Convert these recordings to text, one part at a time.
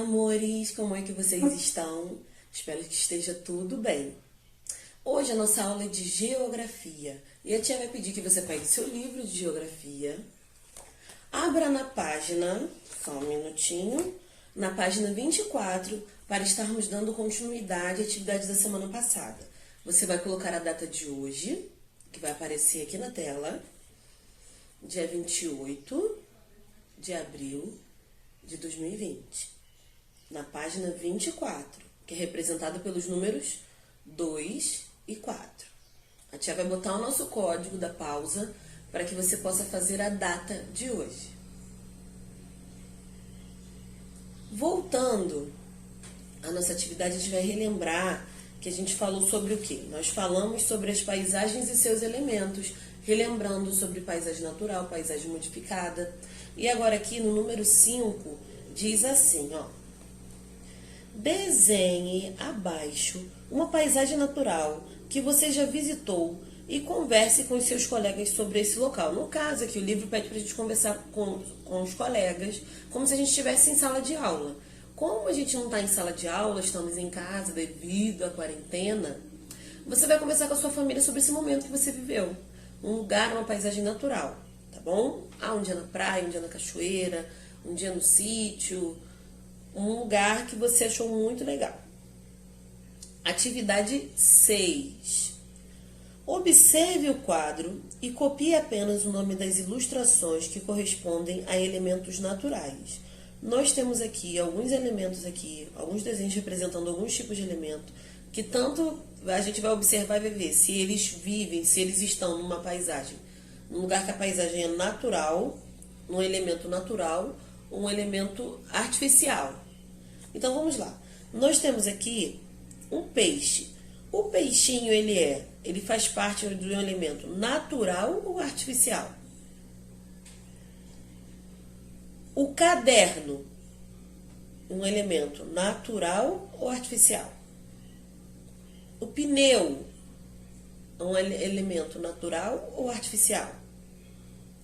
amores, como é que vocês estão? Espero que esteja tudo bem. Hoje a nossa aula é de geografia e a tia vai pedir que você pegue seu livro de geografia, abra na página, só um minutinho, na página 24, para estarmos dando continuidade à atividade da semana passada. Você vai colocar a data de hoje, que vai aparecer aqui na tela, dia 28 de abril de 2020. Na página 24, que é representada pelos números 2 e 4. A tia vai botar o nosso código da pausa para que você possa fazer a data de hoje. Voltando à nossa atividade, a gente vai relembrar que a gente falou sobre o quê? Nós falamos sobre as paisagens e seus elementos, relembrando sobre paisagem natural, paisagem modificada. E agora aqui no número 5, diz assim, ó. Desenhe abaixo uma paisagem natural que você já visitou e converse com os seus colegas sobre esse local. No caso aqui, o livro pede para a gente conversar com os colegas, como se a gente estivesse em sala de aula. Como a gente não está em sala de aula, estamos em casa devido à quarentena, você vai conversar com a sua família sobre esse momento que você viveu. Um lugar, uma paisagem natural, tá bom? Um dia na praia, um dia na cachoeira, um dia no sítio, um lugar que você achou muito legal. Atividade 6. Observe o quadro e copie apenas o nome das ilustrações que correspondem a elementos naturais. Nós temos aqui alguns elementos aqui, alguns desenhos representando alguns tipos de elemento, que tanto a gente vai observar e vai ver se eles vivem, se eles estão numa paisagem, num lugar que a paisagem é natural, num elemento natural, ou um elemento artificial. Então vamos lá. Nós temos aqui um peixe. O peixinho ele faz parte de um elemento natural ou artificial? O caderno, um elemento natural ou artificial? O pneu, um elemento natural ou artificial?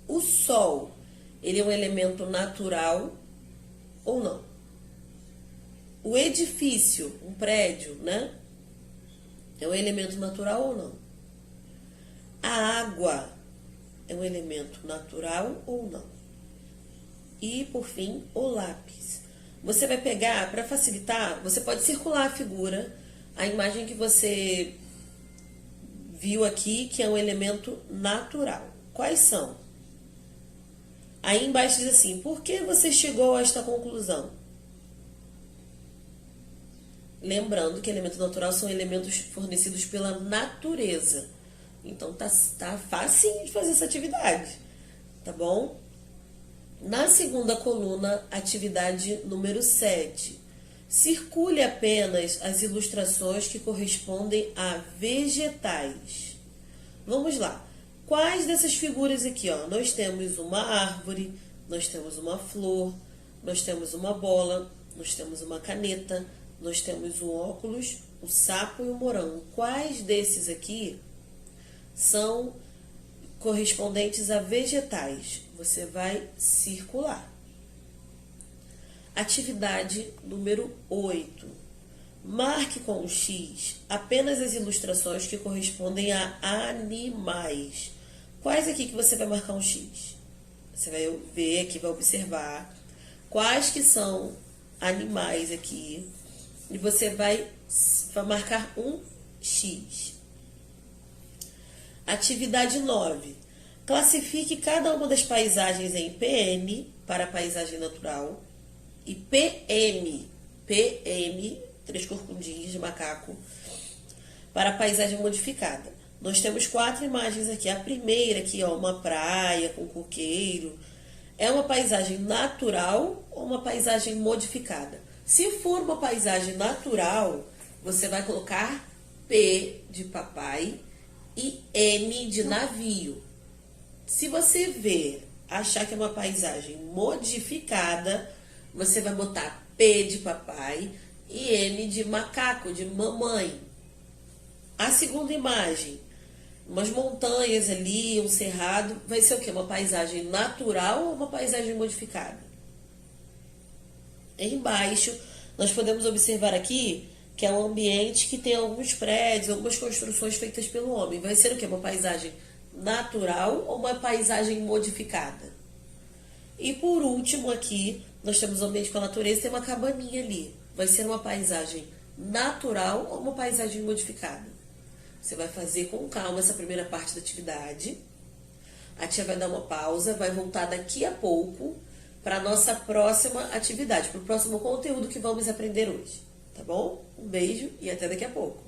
O sol, ele é um elemento natural ou não? O edifício, um prédio, né? É um elemento natural ou não? A água é um elemento natural ou não? E, por fim, o lápis. Você vai pegar, para facilitar, você pode circular a figura, a imagem que você viu aqui, que é um elemento natural. Quais são? Aí embaixo diz assim, por que você chegou a esta conclusão? Lembrando que elementos naturais são elementos fornecidos pela natureza. Então tá facinho de fazer essa atividade, tá bom? Na segunda coluna, atividade número 7. Circule apenas as ilustrações que correspondem a vegetais. Vamos lá. Quais dessas figuras aqui, ó? Nós temos uma árvore, nós temos uma flor, nós temos uma bola, nós temos uma caneta, nós temos o óculos, o sapo e o morango. Quais desses aqui são correspondentes a vegetais? Você vai circular. Atividade número 8. Marque com o X apenas as ilustrações que correspondem a animais. Quais aqui que você vai marcar um X? Você vai ver aqui, vai observar quais que são animais aqui. E você vai marcar um X. Atividade 9. Classifique cada uma das paisagens em PN para a paisagem natural e PM, 3 corcundinhas de macaco, para a paisagem modificada. Nós temos 4 imagens aqui. A primeira aqui, ó, uma praia com coqueiro. É uma paisagem natural ou uma paisagem modificada? Se for uma paisagem natural, você vai colocar P de papai e N de navio. Se você achar que é uma paisagem modificada, você vai botar P de papai e N de macaco, de mamãe. A segunda imagem, umas montanhas ali, um cerrado, vai ser o quê? Uma paisagem natural ou uma paisagem modificada? Embaixo, Nós podemos observar aqui que é um ambiente que tem alguns prédios, algumas construções feitas pelo homem. Vai ser o quê? Uma paisagem natural ou uma paisagem modificada? E por último aqui, nós temos o ambiente com a natureza e tem uma cabaninha ali. Vai ser uma paisagem natural ou uma paisagem modificada? Você vai fazer com calma essa primeira parte da atividade. A tia vai dar uma pausa, vai voltar daqui a pouco para a nossa próxima atividade, para o próximo conteúdo que vamos aprender hoje. Tá bom? Um beijo e até daqui a pouco.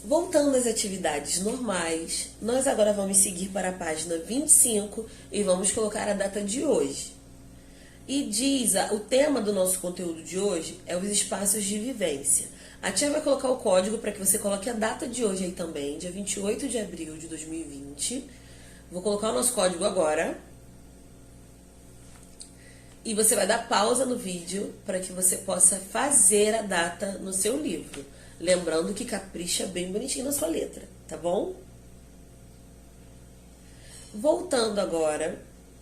Voltando às atividades normais, nós agora vamos seguir para a página 25 e vamos colocar a data de hoje. E diz, o tema do nosso conteúdo de hoje é os espaços de vivência. A tia vai colocar o código para que você coloque a data de hoje aí também, dia 28 de abril de 2020. Vou colocar o nosso código agora. E você vai dar pausa no vídeo para que você possa fazer a data no seu livro. Lembrando que capricha bem bonitinho na sua letra, tá bom? Voltando agora,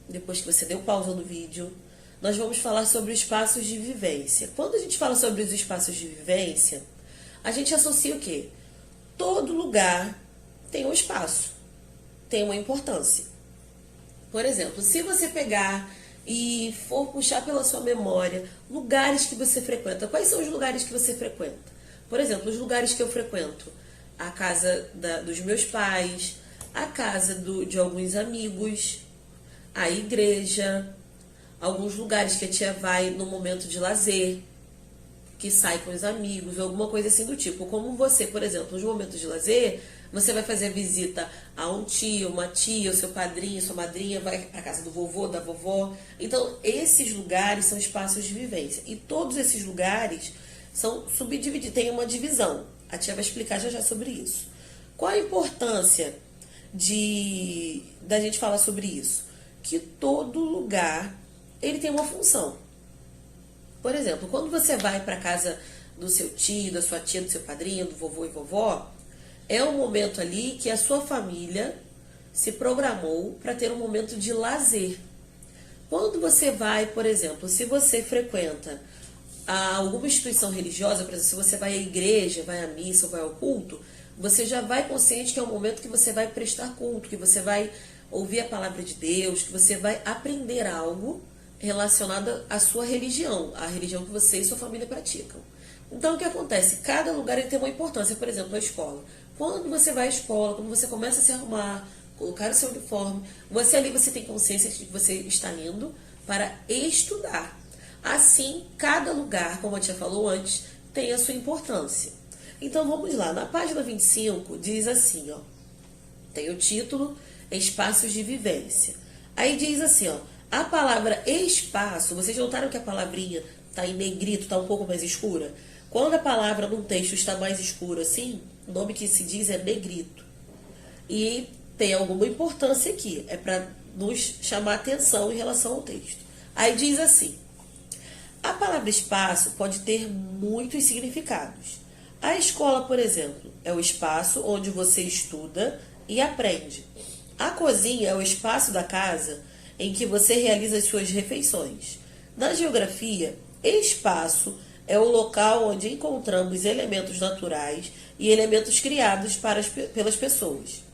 depois que você deu pausa no vídeo, nós vamos falar sobre espaços de vivência. Quando a gente fala sobre os espaços de vivência, a gente associa o quê? Todo lugar tem um espaço, tem uma importância. Por exemplo, se você pegar e for puxar pela sua memória lugares que você frequenta, quais são os lugares que você frequenta? Por exemplo, os lugares que eu frequento, a casa dos meus pais, a casa de alguns amigos, a igreja, alguns lugares que a tia vai no momento de lazer, que sai com os amigos, ou alguma coisa assim do tipo. Como você, por exemplo, nos momentos de lazer, você vai fazer a visita a um tio, uma tia, o seu padrinho, sua madrinha, vai à casa do vovô, da vovó. Então, esses lugares são espaços de vivência. E todos esses lugares são subdivididos, tem uma divisão. A tia vai explicar já já sobre isso. Qual a importância da gente falar sobre isso? Que todo lugar ele tem uma função. Por exemplo, quando você vai para casa do seu tio, da sua tia, do seu padrinho, do vovô e vovó, é um momento ali que a sua família se programou para ter um momento de lazer. Quando você vai, por exemplo, se você frequenta alguma instituição religiosa, por exemplo, se você vai à igreja, vai à missa ou vai ao culto, você já vai consciente que é um momento que você vai prestar culto, que você vai ouvir a palavra de Deus, que você vai aprender algo relacionado à sua religião, à religião que você e sua família praticam. Então, o que acontece? Cada lugar ele tem uma importância. Por exemplo, a escola. Quando você vai à escola, quando você começa a se arrumar, colocar o seu uniforme, você tem consciência de que você está indo para estudar. Assim, cada lugar, como a tia falou antes, tem a sua importância. Então, vamos lá. Na página 25, diz assim, ó. Tem o título, Espaços de Vivência. Aí diz assim, ó. A palavra espaço, vocês notaram que a palavrinha está em negrito, está um pouco mais escura? Quando a palavra num texto está mais escura assim, o nome que se diz é negrito. E tem alguma importância aqui, é para nos chamar atenção em relação ao texto. Aí diz assim, a palavra espaço pode ter muitos significados. A escola, por exemplo, é o espaço onde você estuda e aprende. A cozinha é o espaço da casa em que você realiza as suas refeições. Na geografia, espaço é o local onde encontramos elementos naturais e elementos criados pelas pessoas.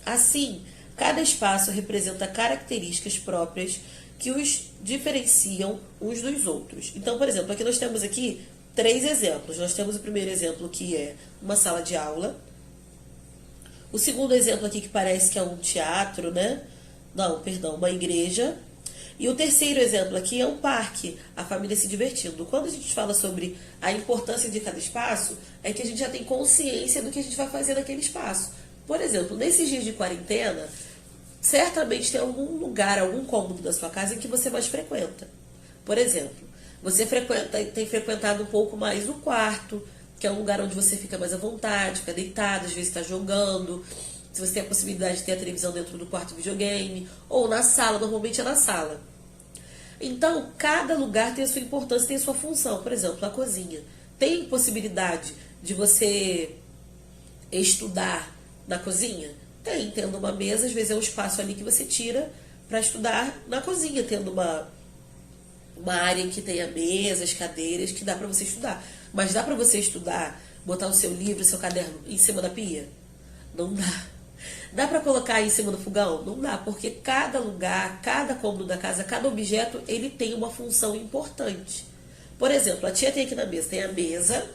Assim, cada espaço representa características próprias que os diferenciam uns dos outros. Então, por exemplo, aqui nós temos aqui 3 exemplos. Nós temos o primeiro exemplo que é uma sala de aula. O segundo exemplo aqui que parece que é um teatro, né? Não, perdão, uma igreja. E o terceiro exemplo aqui é um parque, a família se divertindo. Quando a gente fala sobre a importância de cada espaço, é que a gente já tem consciência do que a gente vai fazer naquele espaço. Por exemplo, nesses dias de quarentena, certamente tem algum lugar, algum cômodo da sua casa em que você mais frequenta. Por exemplo, você tem frequentado um pouco mais o quarto, que é um lugar onde você fica mais à vontade, fica deitado, às vezes está jogando. Se você tem a possibilidade de ter a televisão dentro do quarto videogame, ou na sala, normalmente é na sala. Então, cada lugar tem a sua importância, tem a sua função. Por exemplo, a cozinha. Tem possibilidade de você estudar na cozinha? Tem, tendo uma mesa, às vezes é um espaço ali que você tira para estudar na cozinha, tendo uma área que tenha mesas, cadeiras, que dá para você estudar. Mas dá para você estudar, botar o seu livro, o seu caderno em cima da pia? Não dá. Dá para colocar em cima do fogão? Não dá, porque cada lugar, cada cômodo da casa, cada objeto, ele tem uma função importante. Por exemplo, a tia tem aqui na mesa, tem a mesa,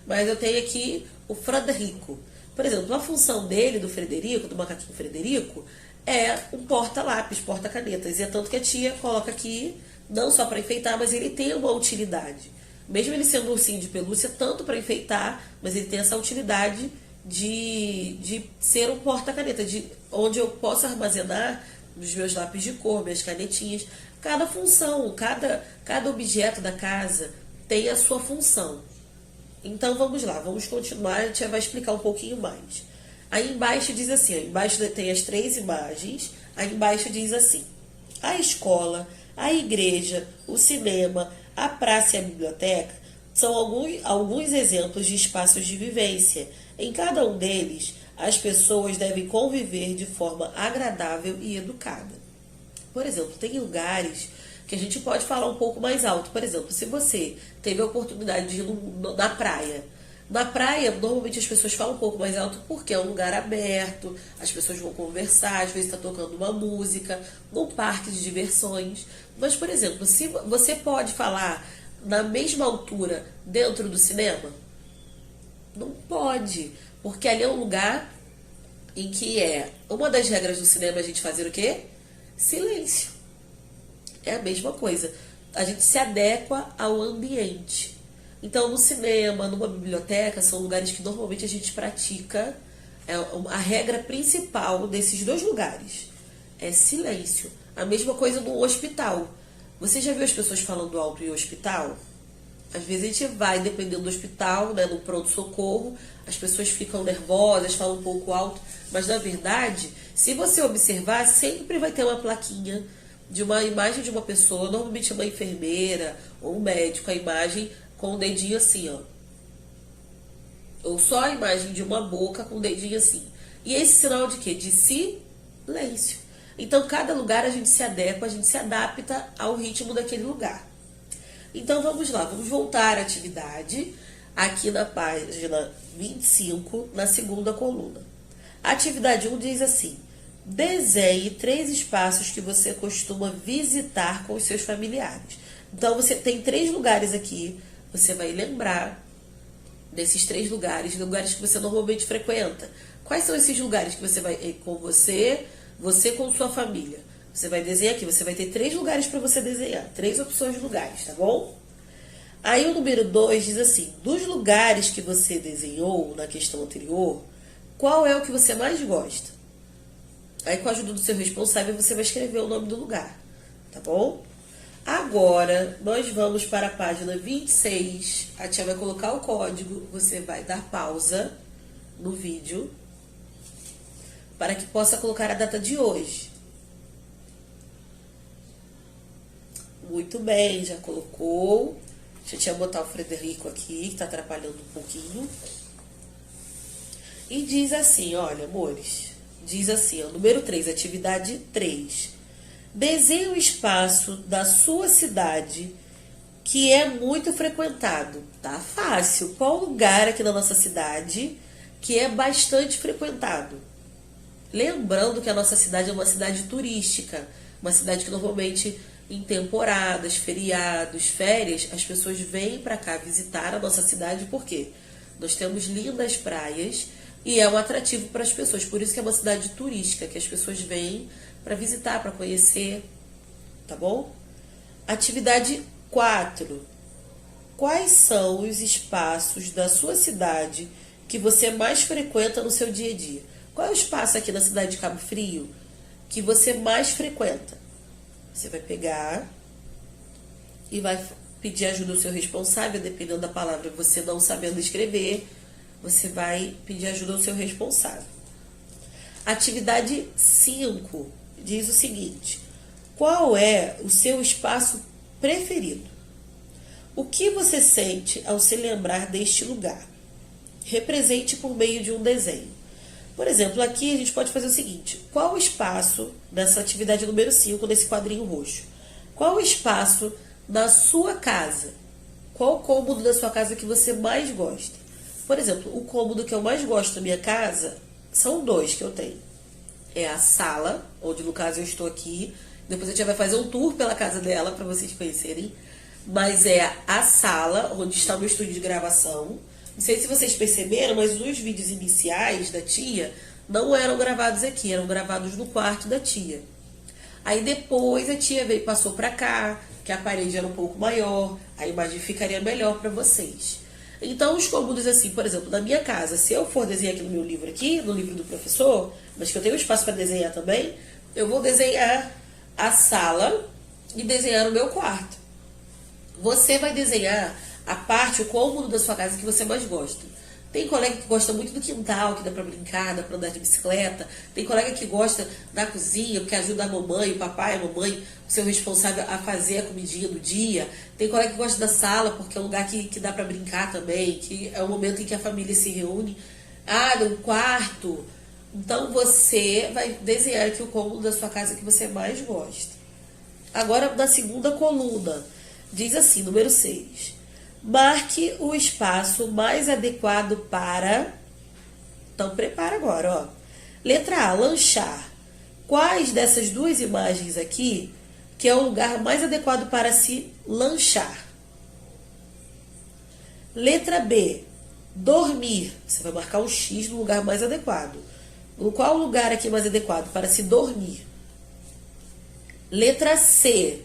mas eu tenho aqui o Frederico. Por exemplo, a função dele, do Frederico, do macaquinho Frederico, é um porta-lápis, porta-canetas. E é tanto que a tia coloca aqui, não só para enfeitar, mas ele tem uma utilidade. Mesmo ele sendo um ursinho de pelúcia, tanto para enfeitar, mas ele tem essa utilidade de ser um porta-caneta, onde eu posso armazenar os meus lápis de cor, minhas canetinhas. Cada função, cada objeto da casa tem a sua função. Então vamos lá, vamos continuar, a gente vai explicar um pouquinho mais. Aí embaixo diz assim, ó, embaixo tem as 3 imagens, aí embaixo diz assim: a escola, a igreja, o cinema, a praça e a biblioteca são alguns exemplos de espaços de vivência. Em cada um deles, as pessoas devem conviver de forma agradável e educada. Por exemplo, tem lugares que a gente pode falar um pouco mais alto. Por exemplo, se você teve a oportunidade de ir na praia. Na praia, normalmente as pessoas falam um pouco mais alto porque é um lugar aberto, as pessoas vão conversar, às vezes está tocando uma música, num parque de diversões. Mas, por exemplo, se você pode falar na mesma altura dentro do cinema, não pode, porque ali é um lugar em que uma das regras do cinema a gente fazer o quê? Silêncio. É a mesma coisa. A gente se adequa ao ambiente. Então, no cinema, numa biblioteca, são lugares que normalmente a gente pratica. A regra principal desses 2 lugares é silêncio. A mesma coisa no hospital. Você já viu as pessoas falando alto em hospital? Às vezes a gente vai, dependendo do hospital, né, no pronto-socorro, as pessoas ficam nervosas, falam um pouco alto, mas na verdade, se você observar, sempre vai ter uma plaquinha de uma imagem de uma pessoa, normalmente uma enfermeira ou um médico, a imagem com o dedinho assim, ó. Ou só a imagem de uma boca com o dedinho assim. E esse sinal de quê? De silêncio. Então, cada lugar a gente se adequa, a gente se adapta ao ritmo daquele lugar. Então, vamos lá, vamos voltar à atividade, aqui na página 25, na segunda coluna. A atividade 1 diz assim: desenhe 3 espaços que você costuma visitar com os seus familiares. Então, você tem 3 lugares aqui, você vai lembrar desses 3 lugares, lugares que você normalmente frequenta. Quais são esses lugares que você vai com você com sua família? Você vai desenhar aqui, você vai ter 3 lugares para você desenhar, 3 opções de lugares, tá bom? Aí o número 2 diz assim: dos lugares que você desenhou na questão anterior, qual é o que você mais gosta? Aí com a ajuda do seu responsável você vai escrever o nome do lugar, tá bom? Agora nós vamos para a página 26, a tia vai colocar o código, você vai dar pausa no vídeo para que possa colocar a data de hoje. Muito bem, já colocou. Deixa eu botar o Frederico aqui, que está atrapalhando um pouquinho. E diz assim, olha, amores. Diz assim, ó, número 3, atividade 3. Desenhe o espaço da sua cidade que é muito frequentado. Tá fácil. Qual lugar aqui na nossa cidade que é bastante frequentado? Lembrando que a nossa cidade é uma cidade turística. Uma cidade que normalmente em temporadas, feriados, férias, as pessoas vêm para cá visitar a nossa cidade, por quê? Nós temos lindas praias e é um atrativo para as pessoas, por isso que é uma cidade turística, que as pessoas vêm para visitar, para conhecer, tá bom? Atividade 4. Quais são os espaços da sua cidade que você mais frequenta no seu dia a dia? Qual é o espaço aqui na cidade de Cabo Frio que você mais frequenta? Você vai pegar e vai pedir ajuda ao seu responsável, dependendo da palavra, você não sabendo escrever, você vai pedir ajuda ao seu responsável. Atividade 5 diz o seguinte: qual é o seu espaço preferido? O que você sente ao se lembrar deste lugar? represente por meio de um desenho. Por exemplo, aqui a gente pode fazer o seguinte: qual o espaço nessa atividade número 5, nesse quadrinho roxo? Qual o espaço na sua casa? Qual o cômodo da sua casa que você mais gosta? Por exemplo, o cômodo que eu mais gosto da minha casa são dois que eu tenho. É a sala, onde no caso eu estou aqui. Depois a gente vai fazer um tour pela casa dela para vocês conhecerem. Mas é a sala, onde está o meu estúdio de gravação. Não sei se vocês perceberam, mas os vídeos iniciais da tia não eram gravados aqui, eram gravados no quarto da tia. Aí depois a tia veio, passou para cá, que a parede era um pouco maior, a imagem ficaria melhor para vocês. Então os cômodos assim, por exemplo, na minha casa, se eu for desenhar aqui no meu livro aqui, no livro do professor, mas que eu tenho espaço para desenhar também, eu vou desenhar a sala e desenhar o meu quarto. Você vai desenhar a parte, o cômodo da sua casa que você mais gosta. Tem colega que gosta muito do quintal, que dá pra brincar, dá pra andar de bicicleta. Tem colega que gosta da cozinha, porque ajuda a mamãe, o papai, a mamãe, o seu responsável a fazer a comidinha do dia. Tem colega que gosta da sala, porque é um lugar que dá pra brincar também, que é o momento em que a família se reúne. Ah, no quarto. Então você vai desenhar aqui o cômodo da sua casa que você mais gosta. Agora, na segunda coluna, diz assim, número 6. Marque o espaço mais adequado para... Então, prepara agora, ó. Letra A, lanchar. Quais dessas duas imagens aqui que é o lugar mais adequado para se lanchar? Letra B, dormir. Você vai marcar um X no lugar mais adequado. Qual o lugar aqui mais adequado para se dormir? Letra C.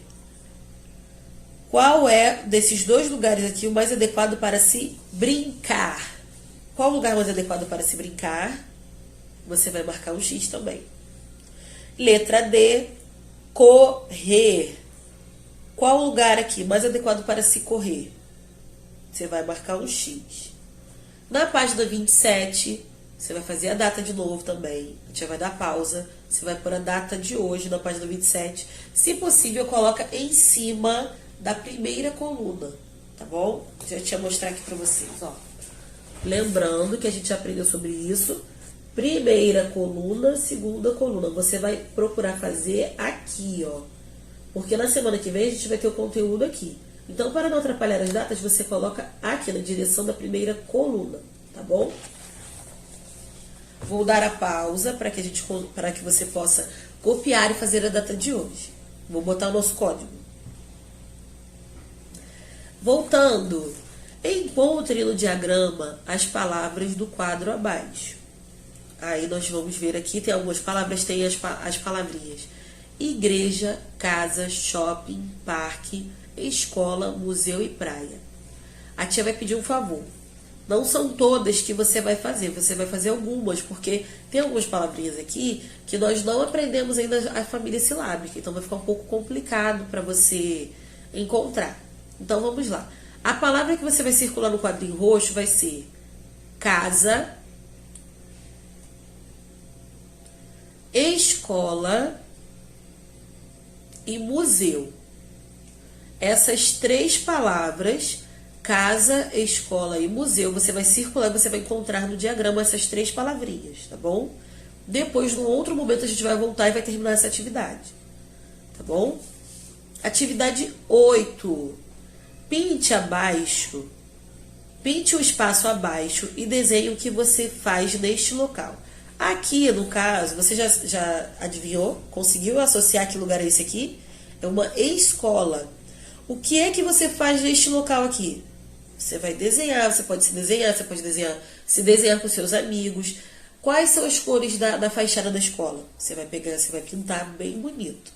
Qual é desses dois lugares aqui o mais adequado para se brincar? Qual o lugar mais adequado para se brincar? Você vai marcar um X também. Letra D, correr. Qual o lugar aqui mais adequado para se correr? Você vai marcar um X. Na página 27, você vai fazer a data de novo também. A gente já vai dar pausa. Você vai pôr a data de hoje na página 27. Se possível, coloca em cima da primeira coluna, tá bom? Já tinha mostrar aqui pra vocês, ó. Lembrando que a gente já aprendeu sobre isso. Primeira coluna, segunda coluna. Você vai procurar fazer aqui, ó. Porque na semana que vem a gente vai ter o conteúdo aqui. Então, para não atrapalhar as datas, você coloca aqui na direção da primeira coluna, tá bom? Vou dar a pausa para que você possa copiar e fazer a data de hoje. Vou botar o nosso código. Voltando, encontre no diagrama as palavras do quadro abaixo. Aí nós vamos ver aqui, tem algumas palavras, tem as palavrinhas igreja, casa, shopping, parque, escola, museu e praia. A tia vai pedir um favor. Não são todas que você vai fazer algumas, porque tem algumas palavrinhas aqui que nós não aprendemos ainda a família silábica, então vai ficar um pouco complicado para você encontrar. Então vamos lá. A palavra que você vai circular no quadrinho roxo vai ser casa, escola e museu. Essas três palavras, casa, escola e museu, você vai circular, você vai encontrar no diagrama essas três palavrinhas, tá bom? Depois, num outro momento, a gente vai voltar e vai terminar essa atividade, tá bom? Atividade 8. Pinte abaixo, pinte o espaço abaixo e desenhe o que você faz neste local. Aqui, no caso, você já adivinhou? Conseguiu associar que lugar é esse aqui? É uma escola. O que é que você faz neste local aqui? Você vai desenhar, você pode se desenhar com seus amigos. Quais são as cores da fachada da escola? Você vai pegar, você vai pintar bem bonito,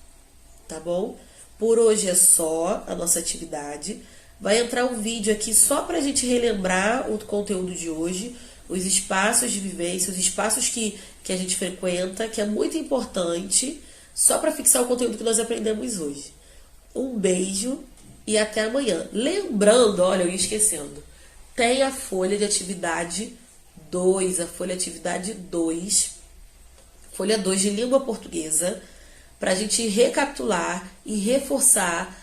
tá bom? Por hoje é só a nossa atividade. Vai entrar um vídeo aqui só para a gente relembrar o conteúdo de hoje, os espaços de vivência, os espaços que a gente frequenta, que é muito importante, só para fixar o conteúdo que nós aprendemos hoje. Um beijo e até amanhã. Lembrando, olha, eu ia esquecendo, tem a folha de atividade 2, folha 2 de língua portuguesa, para a gente recapitular e reforçar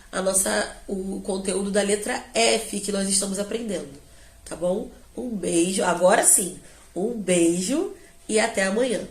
o conteúdo da letra F que nós estamos aprendendo, tá bom? Um beijo, agora sim. Um beijo e até amanhã.